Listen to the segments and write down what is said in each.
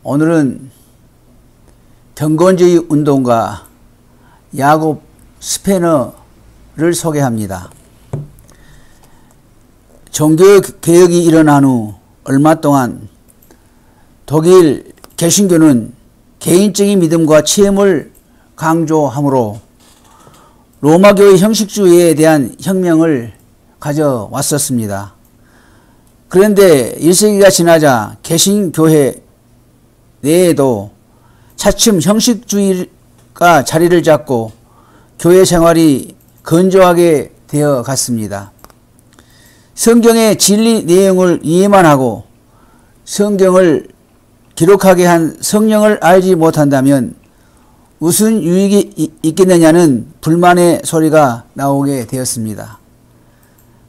오늘은 경건주의 운동가 야곱 스페너를 소개합니다. 종교개혁이 일어난 후 얼마 동안 독일 개신교는 개인적인 믿음과 체험을 강조하므로 로마교의 형식주의에 대한 혁명을 가져왔었습니다. 그런데 1세기가 지나자 개신교회 내에도 차츰 형식주의가 자리를 잡고 교회 생활이 건조하게 되어 갔습니다. 성경의 진리 내용을 이해만 하고 성경을 기록하게 한 성령을 알지 못한다면 무슨 유익이 있겠느냐는 불만의 소리가 나오게 되었습니다.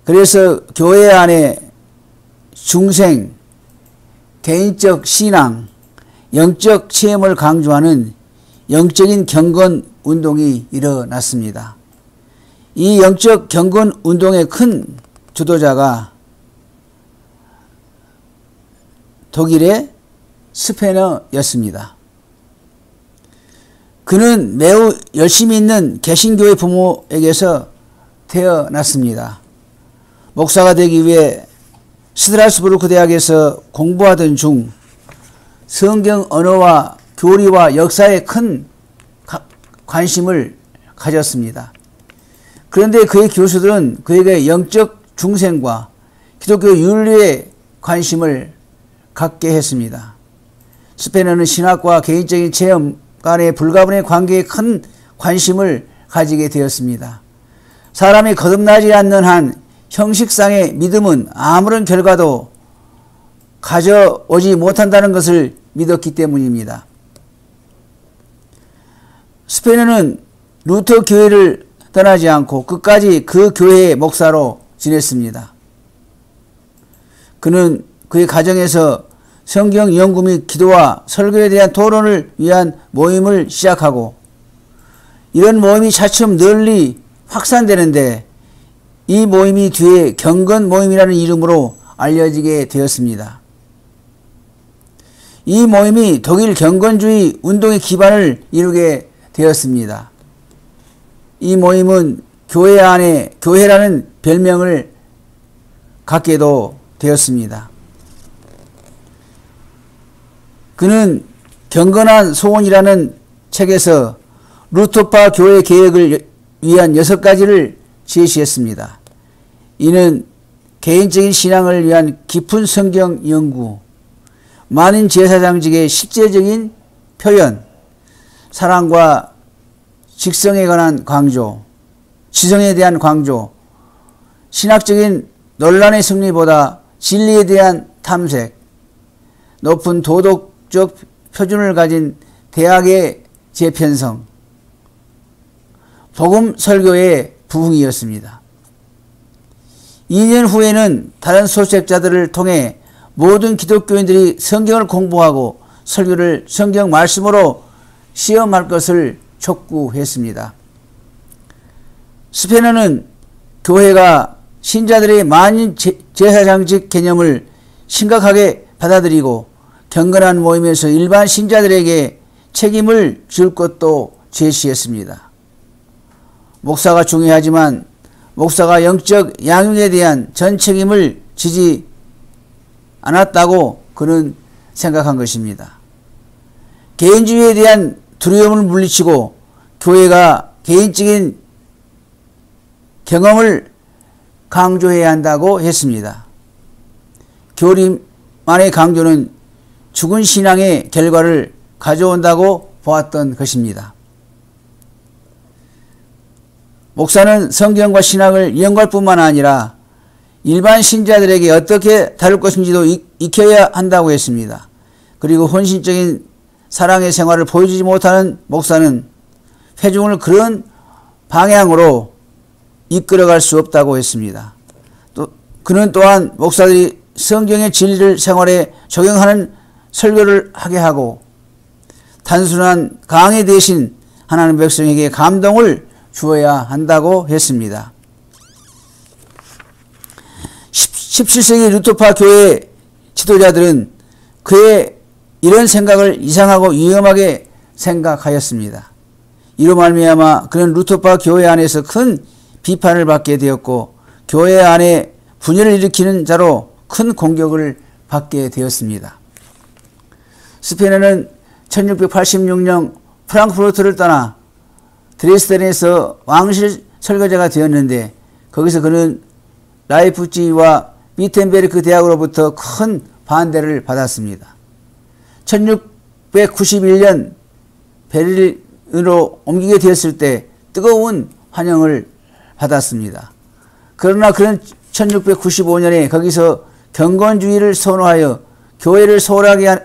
그래서 교회 안에 중생, 개인적 신앙, 영적 체험을 강조하는 영적인 경건 운동이 일어났습니다. 이 영적 경건 운동의 큰 주도자가 독일의 스페너였습니다. 그는 매우 열심히 있는 개신교의 부모에게서 태어났습니다. 목사가 되기 위해 스트라스부르크 대학에서 공부하던 중 성경 언어와 교리와 역사에 큰 관심을 가졌습니다. 그런데 그의 교수들은 그에게 영적 중생과 기독교 윤리에 관심을 갖게 했습니다. 스페너는 신학과 개인적인 체험 간의 불가분의 관계에 큰 관심을 가지게 되었습니다. 사람이 거듭나지 않는 한 형식상의 믿음은 아무런 결과도 가져오지 못한다는 것을 믿었기 때문입니다. 스페너는 루터 교회를 떠나지 않고 끝까지 그 교회의 목사로 지냈습니다. 그는 그의 가정에서 성경 연구 및 기도와 설교에 대한 토론을 위한 모임을 시작하고 이런 모임이 차츰 널리 확산되는데 이 모임이 뒤에 경건 모임이라는 이름으로 알려지게 되었습니다. 이 모임이 독일 경건주의 운동의 기반을 이루게 되었습니다. 이 모임은 교회 안에 교회라는 별명을 갖게도 되었습니다. 그는 경건한 소원이라는 책에서 루터파 교회 개혁을 위한 6가지를 제시했습니다. 이는 개인적인 신앙을 위한 깊은 성경 연구, 많은 제사장직의 실제적인 표현, 사랑과 직성에 관한 강조, 지성에 대한 강조, 신학적인 논란의 승리보다 진리에 대한 탐색, 높은 도덕적 표준을 가진 대학의 재편성, 복음 설교의 부흥이었습니다. 2년 후에는 다른 소책자들을 통해 모든 기독교인들이 성경을 공부하고 설교를 성경 말씀으로 시험할 것을 촉구했습니다. 스페너는 교회가 신자들의 만인 제사장직 개념을 심각하게 받아들이고 경건한 모임에서 일반 신자들에게 책임을 줄 것도 제시했습니다. 목사가 중요하지만 목사가 영적 양육에 대한 전 책임을 지지 않았다고 그는 생각한 것입니다. 개인주의에 대한 두려움을 물리치고 교회가 개인적인 경험을 강조해야 한다고 했습니다. 교리만의 강조는 죽은 신앙의 결과를 가져온다고 보았던 것입니다. 목사는 성경과 신학을 연구할 뿐만 아니라 일반 신자들에게 어떻게 다룰 것인지도 익혀야 한다고 했습니다. 그리고 헌신적인 사랑의 생활을 보여주지 못하는 목사는 회중을 그런 방향으로 이끌어갈 수 없다고 했습니다. 또 그는 또한 목사들이 성경의 진리를 생활에 적용하는 설교를 하게 하고 단순한 강의 대신 하나님 백성에게 감동을 주어야 한다고 했습니다. 17세기 루터파 교회 지도자들은 그의 이런 생각을 이상하고 위험하게 생각하였습니다. 이로 말미암아 그는 루터파 교회 안에서 큰 비판을 받게 되었고 교회 안에 분열을 일으키는 자로 큰 공격을 받게 되었습니다. 스페너는 1686년 프랑크푸르트를 떠나 드레스덴에서 왕실 설거자가 되었는데 거기서 그는 라이프치히와 비텐베르크 대학으로부터 큰 반대를 받았습니다. 1691년 베를린으로 옮기게 되었을 때 뜨거운 환영을 받았습니다. 그러나 그는 1695년에 거기서 경건주의를 선호하여 교회를 소홀하게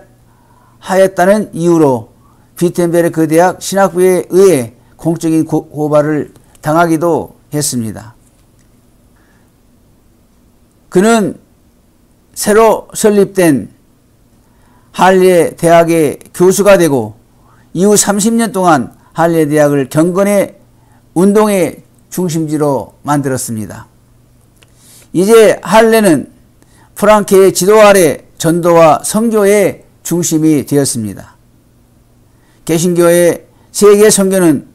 하였다는 이유로 비텐베르크 대학 신학부에 의해 공적인 고발을 당하기도 했습니다. 그는 새로 설립된 할례 대학의 교수가 되고 이후 30년 동안 할례 대학을 경건의 운동의 중심지로 만들었습니다. 이제 할례는 프랑케의 지도 아래 전도와 선교의 중심이 되었습니다. 개신교의 세계 선교는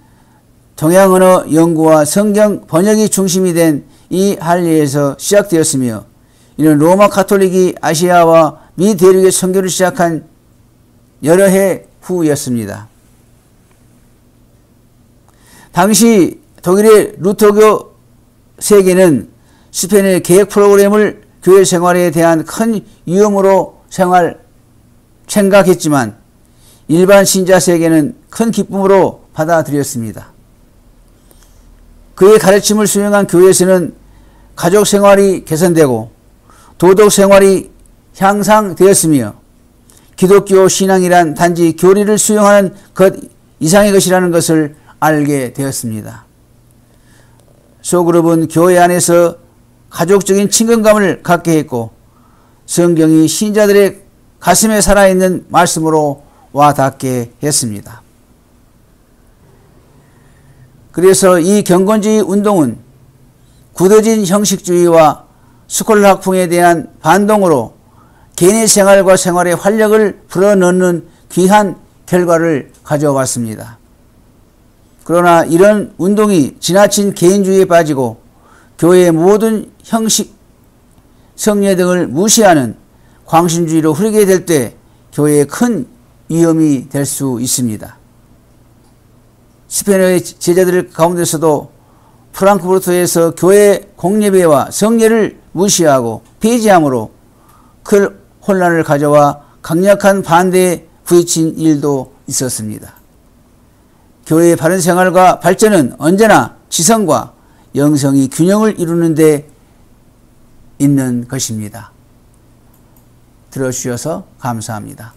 동양 언어 연구와 성경 번역이 중심이 된 이 할례에서 시작되었으며 이는 로마 가톨릭이 아시아와 미 대륙의 선교를 시작한 여러 해 후였습니다. 당시 독일의 루터교 세계는 스페인의 계획 프로그램을 교회 생활에 대한 큰 위험으로 생각했지만 일반 신자 세계는 큰 기쁨으로 받아들였습니다. 그의 가르침을 수용한 교회에서는 가족 생활이 개선되고 도덕 생활이 향상되었으며 기독교 신앙이란 단지 교리를 수용하는 것 이상의 것이라는 것을 알게 되었습니다. 소그룹은 교회 안에서 가족적인 친근감을 갖게 했고 성경이 신자들의 가슴에 살아있는 말씀으로 와닿게 했습니다. 그래서 이 경건주의 운동은 굳어진 형식주의와 스콜라 학풍에 대한 반동으로 개인의 생활과 생활의 활력을 불어넣는 귀한 결과를 가져왔습니다. 그러나 이런 운동이 지나친 개인주의에 빠지고 교회의 모든 형식, 성례 등을 무시하는 광신주의로 흐르게 될 때 교회에 큰 위험이 될 수 있습니다. 스페인의 제자들 가운데서도 프랑크푸르트에서 교회 공예배와 성례를 무시하고 폐지함으로 큰 혼란을 가져와 강력한 반대에 부딪힌 일도 있었습니다. 교회의 바른 생활과 발전은 언제나 지성과 영성이 균형을 이루는 데 있는 것입니다. 들어주셔서 감사합니다.